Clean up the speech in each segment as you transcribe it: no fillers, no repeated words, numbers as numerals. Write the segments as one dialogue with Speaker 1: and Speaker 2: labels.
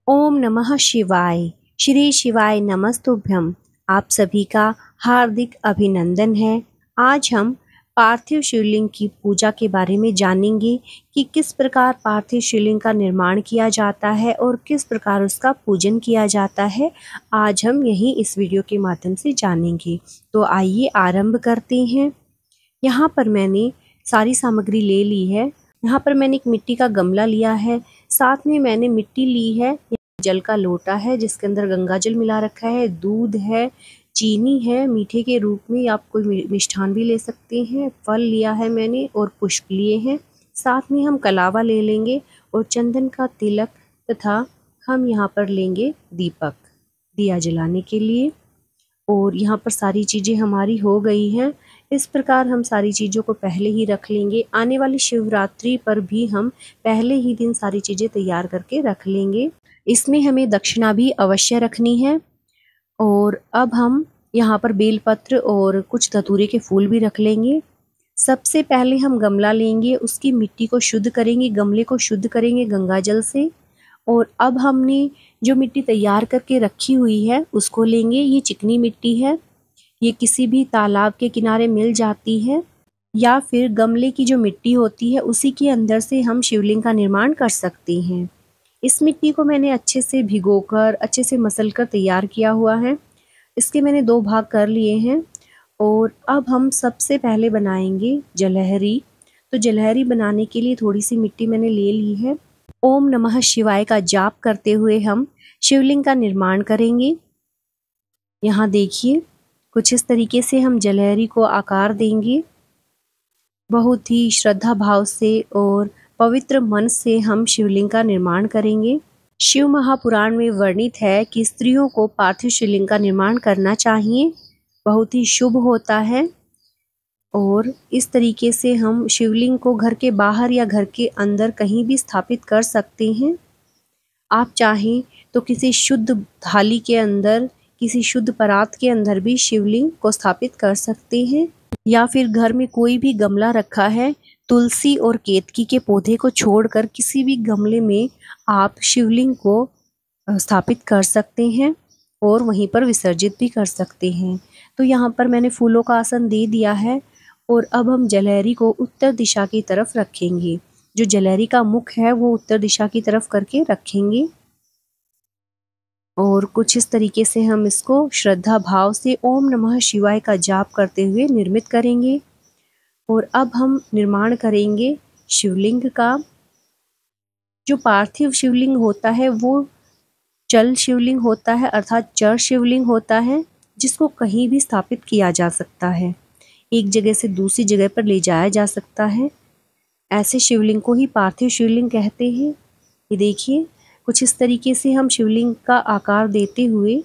Speaker 1: ओम नमः शिवाय। श्री शिवाय नमस्तुभ्यम। आप सभी का हार्दिक अभिनंदन है। आज हम पार्थिव शिवलिंग की पूजा के बारे में जानेंगे कि किस प्रकार पार्थिव शिवलिंग का निर्माण किया जाता है और किस प्रकार उसका पूजन किया जाता है। आज हम यही इस वीडियो के माध्यम से जानेंगे। तो आइए आरंभ करते हैं। यहाँ पर मैंने सारी सामग्री ले ली है। यहाँ पर मैंने एक मिट्टी का गमला लिया है, साथ में मैंने मिट्टी ली है, जल का लोटा है जिसके अंदर गंगा जल मिला रखा है, दूध है, चीनी है मीठे के रूप में, आप कोई मिष्ठान भी ले सकते हैं, फल लिया है मैंने और पुष्प लिए हैं। साथ में हम कलावा ले लेंगे और चंदन का तिलक तथा हम यहाँ पर लेंगे दीपक दिया जलाने के लिए। और यहाँ पर सारी चीज़ें हमारी हो गई हैं। इस प्रकार हम सारी चीज़ों को पहले ही रख लेंगे। आने वाली शिवरात्रि पर भी हम पहले ही दिन सारी चीज़ें तैयार करके रख लेंगे। इसमें हमें दक्षिणा भी अवश्य रखनी है। और अब हम यहाँ पर बेलपत्र और कुछ धतूरे के फूल भी रख लेंगे। सबसे पहले हम गमला लेंगे, उसकी मिट्टी को शुद्ध करेंगे, गमले को शुद्ध करेंगे गंगा जल से। और अब हमने जो मिट्टी तैयार करके रखी हुई है उसको लेंगे। ये चिकनी मिट्टी है, ये किसी भी तालाब के किनारे मिल जाती है या फिर गमले की जो मिट्टी होती है उसी के अंदर से हम शिवलिंग का निर्माण कर सकते हैं। इस मिट्टी को मैंने अच्छे से भिगोकर अच्छे से मसल कर तैयार किया हुआ है। इसके मैंने 2 भाग कर लिए हैं। और अब हम सबसे पहले बनाएंगे जलहरी। तो जलहरी बनाने के लिए थोड़ी सी मिट्टी मैंने ले ली है। ओम नमः शिवाय का जाप करते हुए हम शिवलिंग का निर्माण करेंगे। यहाँ देखिए, कुछ इस तरीके से हम जलहरी को आकार देंगे। बहुत ही श्रद्धा भाव से और पवित्र मन से हम शिवलिंग का निर्माण करेंगे। शिव महापुराण में वर्णित है कि स्त्रियों को पार्थिव शिवलिंग का निर्माण करना चाहिए, बहुत ही शुभ होता है। और इस तरीके से हम शिवलिंग को घर के बाहर या घर के अंदर कहीं भी स्थापित कर सकते हैं। आप चाहें तो किसी शुद्ध थाली के अंदर, किसी शुद्ध परात के अंदर भी शिवलिंग को स्थापित कर सकते हैं। या फिर घर में कोई भी गमला रखा है, तुलसी और केतकी के पौधे को छोड़कर किसी भी गमले में आप शिवलिंग को स्थापित कर सकते हैं और वहीं पर विसर्जित भी कर सकते हैं। तो यहाँ पर मैंने फूलों का आसन दे दिया है। और अब हम जलहरी को उत्तर दिशा की तरफ रखेंगे। जो जलहरी का मुख है वो उत्तर दिशा की तरफ करके रखेंगे। और कुछ इस तरीके से हम इसको श्रद्धा भाव से ओम नमः शिवाय का जाप करते हुए निर्मित करेंगे। और अब हम निर्माण करेंगे शिवलिंग का। जो पार्थिव शिवलिंग होता है वो चल शिवलिंग होता है, अर्थात जड़ शिवलिंग होता है, जिसको कहीं भी स्थापित किया जा सकता है, एक जगह से दूसरी जगह पर ले जाया जा सकता है। ऐसे शिवलिंग को ही पार्थिव शिवलिंग कहते हैं। ये देखिए, कुछ इस तरीके से हम शिवलिंग का आकार देते हुए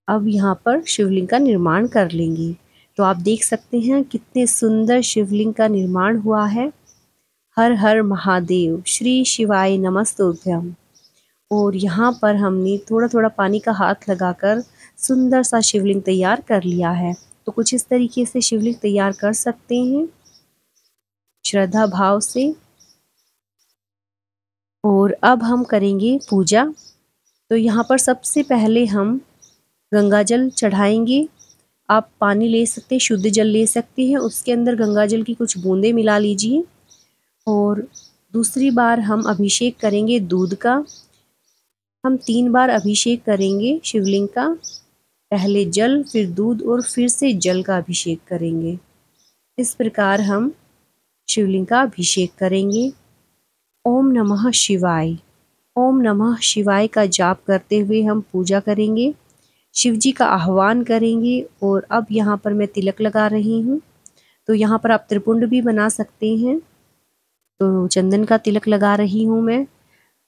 Speaker 1: अब यहाँ पर शिवलिंग का निर्माण कर लेंगे। तो आप देख सकते हैं कितने सुंदर शिवलिंग का निर्माण हुआ है। हर हर महादेव, श्री शिवाय नमस्तुभ्यम। और यहाँ पर हमने थोड़ा थोड़ा पानी का हाथ लगाकर सुंदर सा शिवलिंग तैयार कर लिया है। तो कुछ इस तरीके से शिवलिंग तैयार कर सकते हैं श्रद्धा भाव से। और अब हम करेंगे पूजा। तो यहाँ पर सबसे पहले हम गंगा जल चढ़ाएंगे। आप पानी ले सकते हैं, शुद्ध जल ले सकते हैं, उसके अंदर गंगा जल की कुछ बूंदें मिला लीजिए। और दूसरी बार हम अभिषेक करेंगे दूध का। हम 3 बार अभिषेक करेंगे शिवलिंग का, पहले जल, फिर दूध और फिर से जल का अभिषेक करेंगे। इस प्रकार हम शिवलिंग का अभिषेक करेंगे। ओम नमः शिवाय। ओम नमः शिवाय का जाप करते हुए हम पूजा करेंगे, शिव जी का आह्वान करेंगे। और अब यहाँ पर मैं तिलक लगा रही हूँ। तो यहाँ पर आप त्रिपुंड भी बना सकते हैं। तो चंदन का तिलक लगा रही हूँ मैं।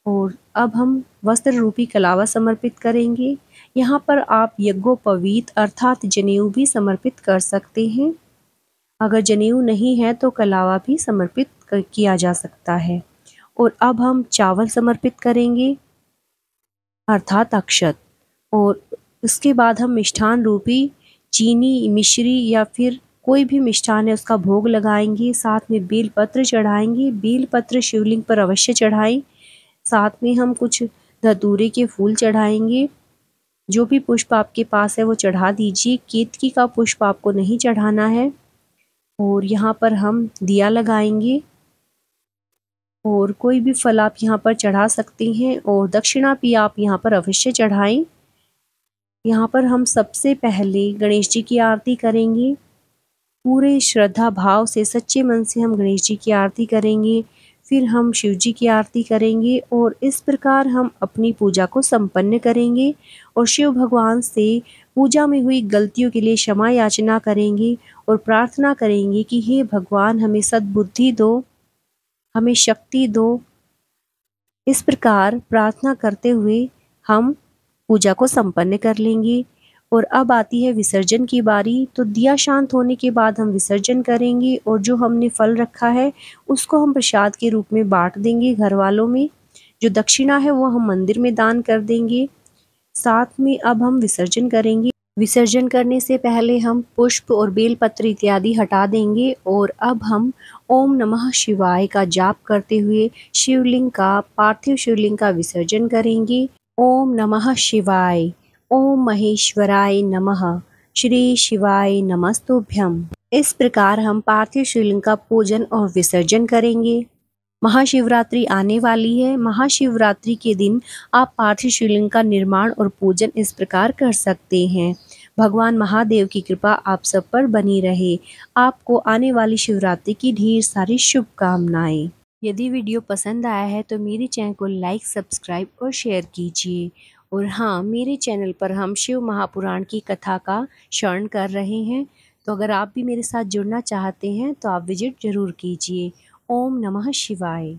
Speaker 1: और अब हम वस्त्र रूपी कलावा समर्पित करेंगे। यहाँ पर आप यज्ञोपवीत अर्थात जनेऊ भी समर्पित कर सकते हैं। अगर जनेऊ नहीं है तो कलावा भी समर्पित किया जा सकता है। और अब हम चावल समर्पित करेंगे अर्थात अक्षत। और उसके बाद हम मिष्ठान रूपी चीनी, मिश्री या फिर कोई भी मिष्ठान है उसका भोग लगाएंगे। साथ में बेलपत्र चढ़ाएंगे। बेलपत्र शिवलिंग पर अवश्य चढ़ाएं। साथ में हम कुछ धतूरे के फूल चढ़ाएंगे। जो भी पुष्प आपके पास है वो चढ़ा दीजिए। केतकी का पुष्प आपको नहीं चढ़ाना है। और यहाँ पर हम दिया लगाएंगे और कोई भी फल आप यहाँ पर चढ़ा सकती हैं और दक्षिणा भी आप यहाँ पर अवश्य चढ़ाएं। यहाँ पर हम सबसे पहले गणेश जी की आरती करेंगे। पूरे श्रद्धा भाव से सच्चे मन से हम गणेश जी की आरती करेंगे। फिर हम शिव जी की आरती करेंगे और इस प्रकार हम अपनी पूजा को संपन्न करेंगे और शिव भगवान से पूजा में हुई गलतियों के लिए क्षमा याचना करेंगे और प्रार्थना करेंगे कि हे भगवान हमें सद्बुद्धि दो, हमें शक्ति दो। इस प्रकार प्रार्थना करते हुए हम पूजा को संपन्न कर लेंगे। और अब आती है विसर्जन की बारी। तो दिया शांत होने के बाद हम विसर्जन करेंगे और जो हमने फल रखा है उसको हम प्रसाद के रूप में बांट देंगे घर वालों में। जो दक्षिणा है वो हम मंदिर में दान कर देंगे। साथ में अब हम विसर्जन करेंगे। विसर्जन करने से पहले हम पुष्प और बेलपत्र इत्यादि हटा देंगे और अब हम ओम नमः शिवाय का जाप करते हुए पार्थिव शिवलिंग का विसर्जन करेंगे। ओम नमः शिवाय। ओम महेश्वराय नमः। श्री शिवाय नमस्तुभ्यम। इस प्रकार हम पार्थिव शिवलिंग का पूजन और विसर्जन करेंगे। महाशिवरात्रि आने वाली है। महाशिवरात्रि के दिन आप पार्थिव शिवलिंग का निर्माण और पूजन इस प्रकार कर सकते हैं। भगवान महादेव की कृपा आप सब पर बनी रहे। आपको आने वाली शिवरात्रि की ढेर सारी शुभकामनाएं। यदि वीडियो पसंद आया है तो मेरे चैनल को लाइक, सब्सक्राइब और शेयर कीजिए। और हाँ, मेरे चैनल पर हम शिव महापुराण की कथा का श्रवण कर रहे हैं। तो अगर आप भी मेरे साथ जुड़ना चाहते हैं तो आप विजिट जरूर कीजिए। ओम नमः शिवाय।